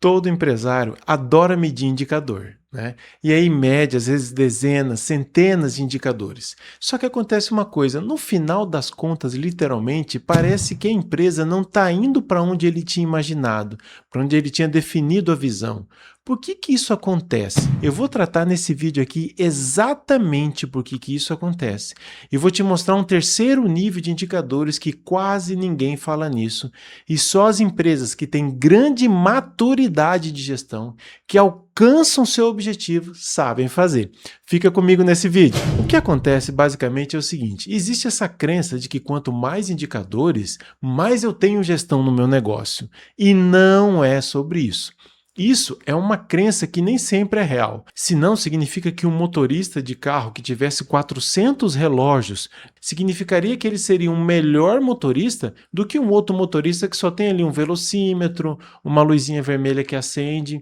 Todo empresário adora medir indicador, né? E aí mede, às vezes, dezenas, centenas de indicadores. Só que acontece uma coisa, no final das contas, literalmente, parece que a empresa não está indo para onde ele tinha imaginado, para onde ele tinha definido a visão. Por que que isso acontece? Eu vou tratar nesse vídeo aqui exatamente por que isso acontece. E vou te mostrar um terceiro nível de indicadores que quase ninguém fala nisso. E só as empresas que têm grande maturidade de gestão, que alcançam seu objetivo, sabem fazer. Fica comigo nesse vídeo. O que acontece basicamente é o seguinte: existe essa crença de que quanto mais indicadores, mais eu tenho gestão no meu negócio. E não é sobre isso. Isso é uma crença que nem sempre é real. Senão, significa que um motorista de carro que tivesse 400 relógios significaria que ele seria um melhor motorista do que um outro motorista que só tem ali um velocímetro, uma luzinha vermelha que acende.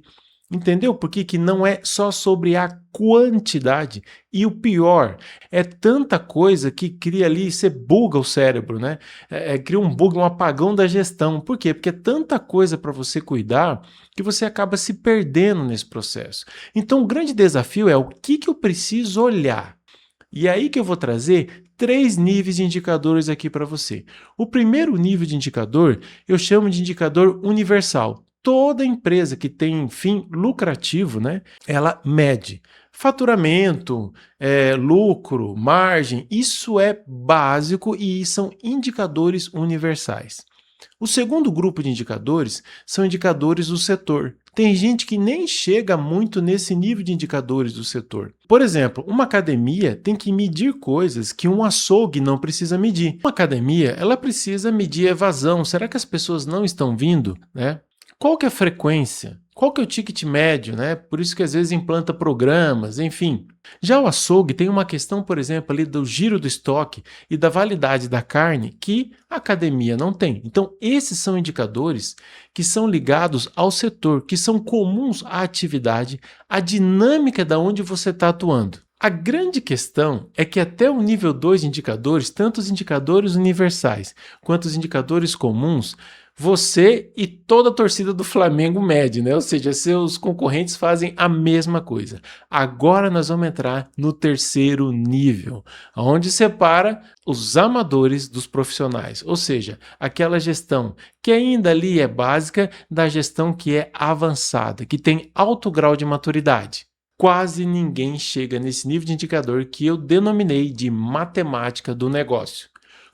Entendeu por que não é só sobre a quantidade? E o pior, é tanta coisa que cria ali, você buga o cérebro, né? Cria um bug, um apagão da gestão. Por quê? Porque é tanta coisa para você cuidar que você acaba se perdendo nesse processo. Então, o grande desafio é o que eu preciso olhar. E é aí que eu vou trazer 3 níveis de indicadores aqui para você. O primeiro nível de indicador eu chamo de indicador universal. Toda empresa que tem fim lucrativo, né, ela mede faturamento, lucro, margem. Isso é básico e são indicadores universais. O segundo grupo de indicadores são indicadores do setor. Tem gente que nem chega muito nesse nível de indicadores do setor. Por exemplo, uma academia tem que medir coisas que um açougue não precisa medir. Uma academia, ela precisa medir evasão. Será que as pessoas não estão vindo, né? Qual que é a frequência? Qual que é o ticket médio, né? Por isso que às vezes implanta programas, enfim. Já o açougue tem uma questão, por exemplo, ali do giro do estoque e da validade da carne que a academia não tem. Então, esses são indicadores que são ligados ao setor, que são comuns à atividade, à dinâmica da onde você está atuando. A grande questão é que até o nível 2 de indicadores, tanto os indicadores universais quanto os indicadores comuns, você e toda a torcida do Flamengo mede, né? Ou seja, seus concorrentes fazem a mesma coisa. Agora nós vamos entrar no terceiro nível, onde separa os amadores dos profissionais, ou seja, aquela gestão que ainda ali é básica da gestão que é avançada, que tem alto grau de maturidade. Quase ninguém chega nesse nível de indicador que eu denominei de matemática do negócio.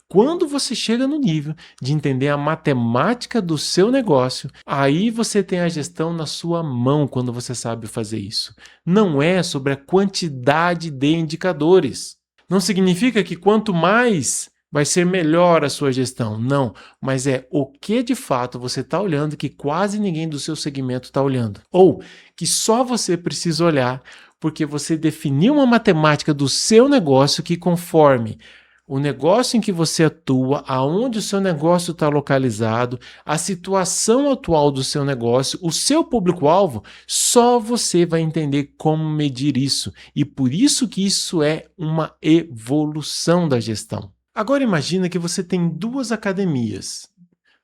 Quando você chega no nível de entender a matemática do seu negócio, aí você tem a gestão na sua mão quando você sabe fazer isso. Não é sobre a quantidade de indicadores. Não significa que quanto mais vai ser melhor a sua gestão. Não, mas é o que de fato você está olhando que quase ninguém do seu segmento está olhando. Ou que só você precisa olhar porque você definiu uma matemática do seu negócio que conforme o negócio em que você atua, aonde o seu negócio está localizado, a situação atual do seu negócio, o seu público-alvo, só você vai entender como medir isso. E por isso que isso é uma evolução da gestão. Agora imagina que você tem 2 academias,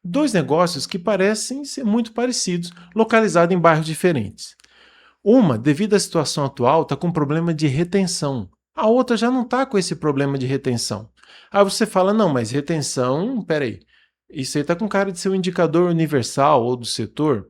2 negócios que parecem ser muito parecidos, localizados em bairros diferentes. Uma, devido à situação atual, está com problema de retenção. A outra já não está com esse problema de retenção. Aí você fala, não, mas retenção, peraí, isso aí está com cara de ser um indicador universal ou do setor,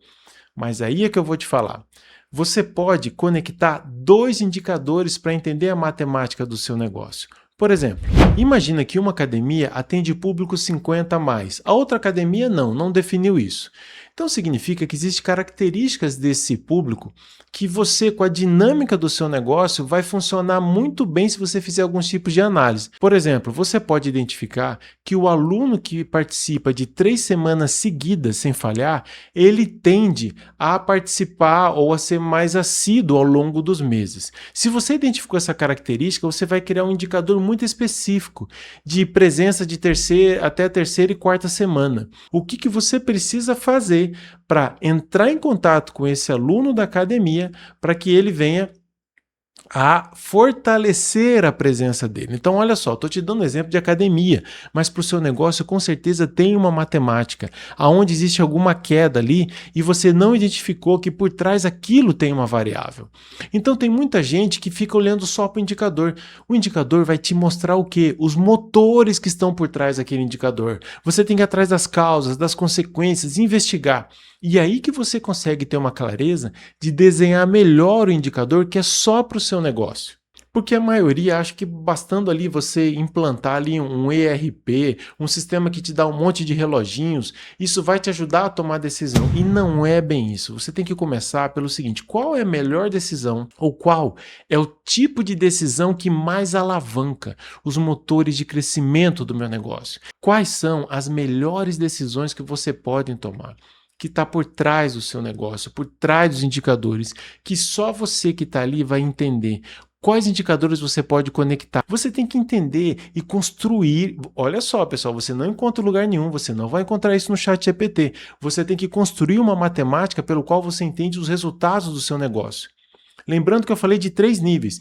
mas aí é que eu vou te falar. Você pode conectar 2 indicadores para entender a matemática do seu negócio. Por exemplo, imagina que uma academia atende público 50 a mais, a outra academia não definiu isso. Então significa que existem características desse público que você, com a dinâmica do seu negócio, vai funcionar muito bem se você fizer alguns tipos de análise. Por exemplo, você pode identificar que o aluno que participa de 3 semanas seguidas sem falhar, ele tende a participar ou a ser mais assíduo ao longo dos meses. Se você identificou essa característica, você vai criar um indicador muito específico de presença de até a terceira e quarta semana. O que você precisa fazer para entrar em contato com esse aluno da academia para que ele venha a fortalecer a presença dele. Então, olha só, estou te dando um exemplo de academia, mas para o seu negócio com certeza tem uma matemática, aonde existe alguma queda ali e você não identificou que por trás aquilo tem uma variável. Então, tem muita gente que fica olhando só para o indicador. O indicador vai te mostrar o quê? Os motores que estão por trás daquele indicador. Você tem que ir atrás das causas, das consequências, investigar. E aí que você consegue ter uma clareza de desenhar melhor o indicador que é só para o seu negócio. Porque a maioria acha que bastando ali você implantar ali um ERP, um sistema que te dá um monte de reloginhos, isso vai te ajudar a tomar decisão. E não é bem isso. Você tem que começar pelo seguinte: qual é a melhor decisão ou qual é o tipo de decisão que mais alavanca os motores de crescimento do meu negócio? Quais são as melhores decisões que você pode tomar? Que está por trás do seu negócio, por trás dos indicadores, que só você que está ali vai entender. Quais indicadores você pode conectar? Você tem que entender e construir. Olha só, pessoal, você não encontra lugar nenhum, você não vai encontrar isso no chat GPT. Você tem que construir uma matemática pelo qual você entende os resultados do seu negócio. Lembrando que eu falei de 3 níveis.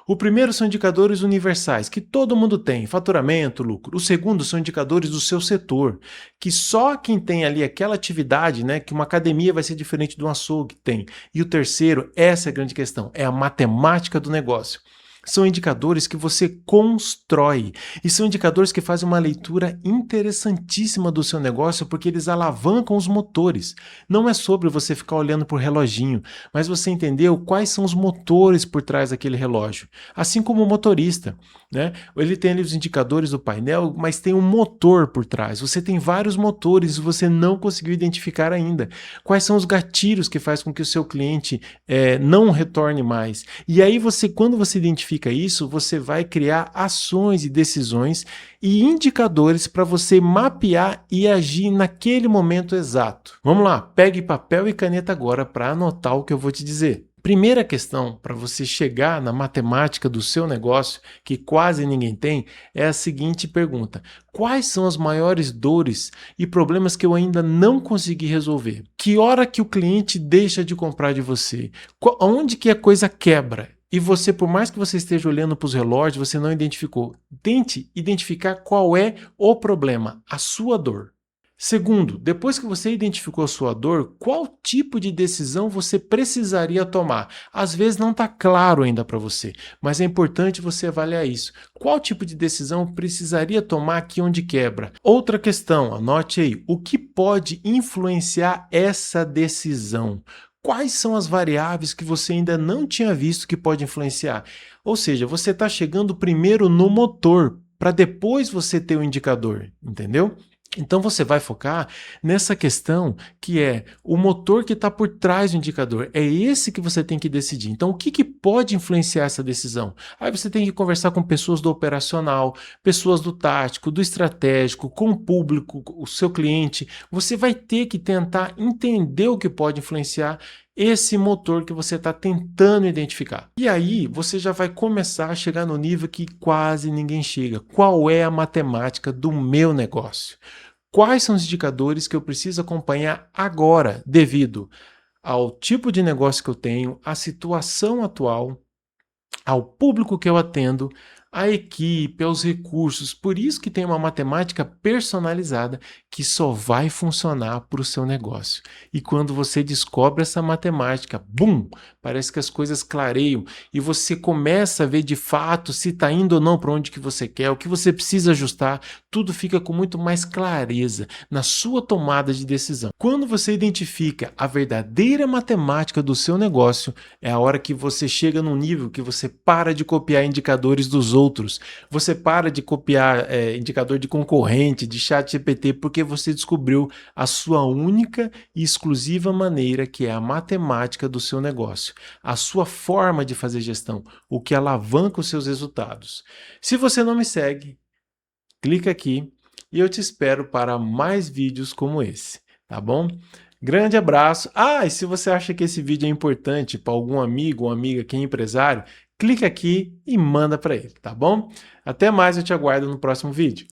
O primeiro são indicadores universais, que todo mundo tem, faturamento, lucro. O segundo são indicadores do seu setor, que só quem tem ali aquela atividade, né, que uma academia vai ser diferente de um açougue, tem. E o terceiro, essa é a grande questão, é a matemática do negócio. São indicadores que você constrói e são indicadores que fazem uma leitura interessantíssima do seu negócio porque eles alavancam os motores. Não é sobre você ficar olhando por reloginho, mas você entendeu quais são os motores por trás daquele relógio. Assim como o motorista, né? Ele tem ali os indicadores do painel, mas tem um motor por trás. Você tem vários motores e você não conseguiu identificar ainda. Quais são os gatilhos que faz com que o seu cliente não retorne mais? E aí quando você identifica isso, você vai criar ações e decisões e indicadores para você mapear e agir naquele momento exato. Vamos lá, pegue papel e caneta agora para anotar o que eu vou te dizer. Primeira questão para você chegar na matemática do seu negócio, que quase ninguém tem, é a seguinte pergunta: quais são as maiores dores e problemas que eu ainda não consegui resolver? Que hora que o cliente deixa de comprar de você? Onde que a coisa quebra? E você, por mais que você esteja olhando para os relógios, você não identificou. Tente identificar qual é o problema, a sua dor. Segundo, depois que você identificou a sua dor, qual tipo de decisão você precisaria tomar? Às vezes não está claro ainda para você, mas é importante você avaliar isso. Qual tipo de decisão precisaria tomar aqui onde quebra? Outra questão, anote aí, o que pode influenciar essa decisão? Quais são as variáveis que você ainda não tinha visto que pode influenciar? Ou seja, você está chegando primeiro no motor, para depois você ter o indicador, entendeu? Então você vai focar nessa questão que é o motor que está por trás do indicador. É esse que você tem que decidir. Então o que pode influenciar essa decisão? Aí você tem que conversar com pessoas do operacional, pessoas do tático, do estratégico, com o público, o seu cliente. Você vai ter que tentar entender o que pode influenciar esse motor que você está tentando identificar. E aí você já vai começar a chegar no nível que quase ninguém chega. Qual é a matemática do meu negócio? Quais são os indicadores que eu preciso acompanhar agora, devido ao tipo de negócio que eu tenho, à situação atual, ao público que eu atendo, à equipe, aos recursos. Por isso que tem uma matemática personalizada que só vai funcionar para o seu negócio. E quando você descobre essa matemática, bum, parece que as coisas clareiam e você começa a ver de fato se está indo ou não para onde que você quer, o que você precisa ajustar, tudo fica com muito mais clareza na sua tomada de decisão. Quando você identifica a verdadeira matemática do seu negócio, é a hora que você chega num nível que você para de copiar indicadores dos outros, você para de copiar indicador de concorrente, de chat GPT, porque você descobriu a sua única e exclusiva maneira, que é a matemática do seu negócio, a sua forma de fazer gestão, o que alavanca os seus resultados. Se você não me segue, clica aqui e eu te espero para mais vídeos como esse, tá bom? Grande abraço. E se você acha que esse vídeo é importante para algum amigo ou amiga que é empresário, clica aqui e manda para ele, tá bom? Até mais, eu te aguardo no próximo vídeo.